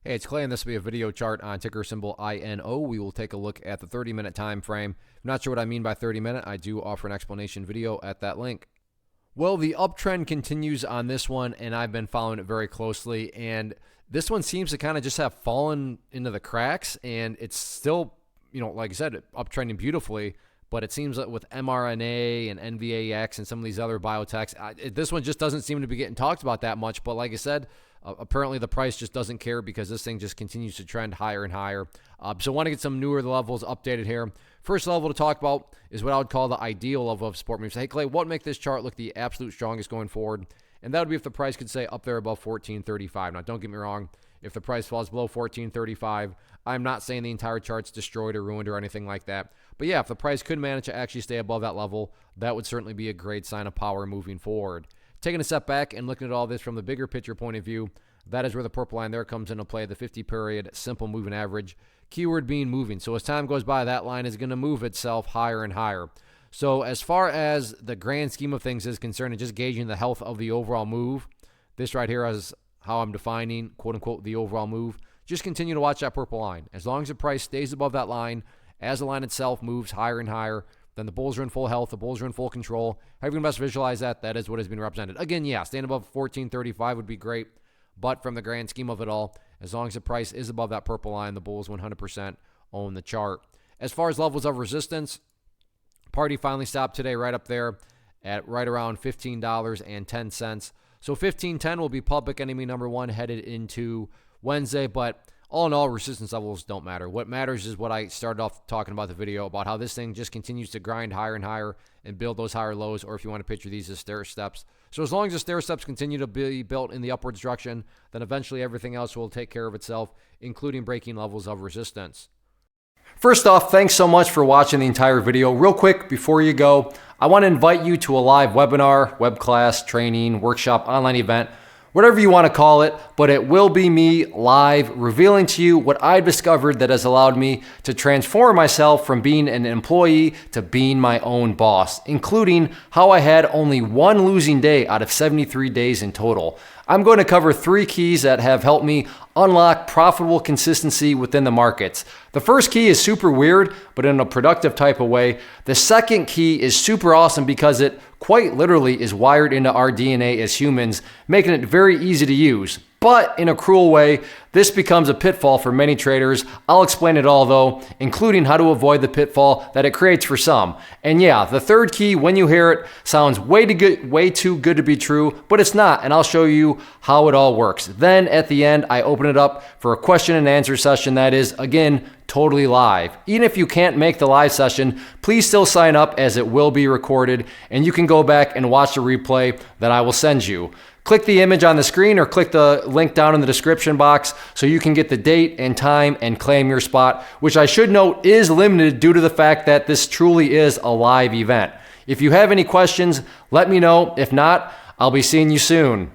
Hey, it's Clay, and this will be a video chart on ticker symbol INO. We will take a look at the 30-minute time frame. If you're not sure what I mean by 30-minute, I do offer an explanation video at that link. Well, the uptrend continues on this one, and I've been following it very closely. And this one seems to kind of just have fallen into the cracks, and it's still, like I said, uptrending beautifully. But it seems that with mRNA and NVAX and some of these other biotechs, this one just doesn't seem to be getting talked about that much. But like I said, apparently the price just doesn't care because this thing just continues to trend higher and higher. So I want to get some newer levels updated here. First level to talk about is what I would call the ideal level of support. Say, hey, Clay, what would make this chart look the absolute strongest going forward? And that would be if the price could stay up there above 1435. Now, don't get me wrong. If the price falls below 1435, I'm not saying the entire chart's destroyed or ruined or anything like that. But yeah, if the price could manage to actually stay above that level, that would certainly be a great sign of power moving forward. Taking a step back and looking at all this from the bigger picture point of view, that is where the purple line there comes into play, the 50-period simple moving average. Keyword being moving. So as time goes by, that line is going to move itself higher and higher. So as far as the grand scheme of things is concerned and just gauging the health of the overall move, this right here is how I'm defining, quote-unquote, the overall move. Just continue to watch that purple line. As long as the price stays above that line, as the line itself moves higher and higher, then the bulls are in full health, the bulls are in full control. However you can best visualize that, that is what has been represented. Again, yeah, staying above 1435 would be great, but from the grand scheme of it all, as long as the price is above that purple line, the bulls 100% own the chart. As far as levels of resistance, party finally stopped today right up there at right around $15.10. So 1510 will be public enemy number one headed into Wednesday, but all in all, resistance levels don't matter. What matters is what I started off talking about the video about how this thing just continues to grind higher and higher and build those higher lows, or if you want to picture these as stair steps. So as long as the stair steps continue to be built in the upwards direction, then eventually everything else will take care of itself, including breaking levels of resistance. First off, thanks so much for watching the entire video. Real quick, before you go, I want to invite you to a live webinar, web class, training, workshop, online event, whatever you want to call it, but it will be me live revealing to you what I've discovered that has allowed me to transform myself from being an employee to being my own boss, including how I had only one losing day out of 73 days in total. I'm going to cover 3 keys that have helped me unlock profitable consistency within the markets. The first key is super weird, but in a productive type of way. The second key is super awesome because it quite literally is wired into our DNA as humans, making it very easy to use. But in a cruel way, this becomes a pitfall for many traders. I'll explain it all though, including how to avoid the pitfall that it creates for some. And yeah, the third key, when you hear it, sounds way too good to be true, but it's not, and I'll show you how it all works. Then at the end, I open it up for a question and answer session that is, again, totally live. Even if you can't make the live session, please still sign up as it will be recorded, and you can go back and watch the replay that I will send you. Click the image on the screen or click the link down in the description box so you can get the date and time and claim your spot, which I should note is limited due to the fact that this truly is a live event. If you have any questions, let me know. If not, I'll be seeing you soon.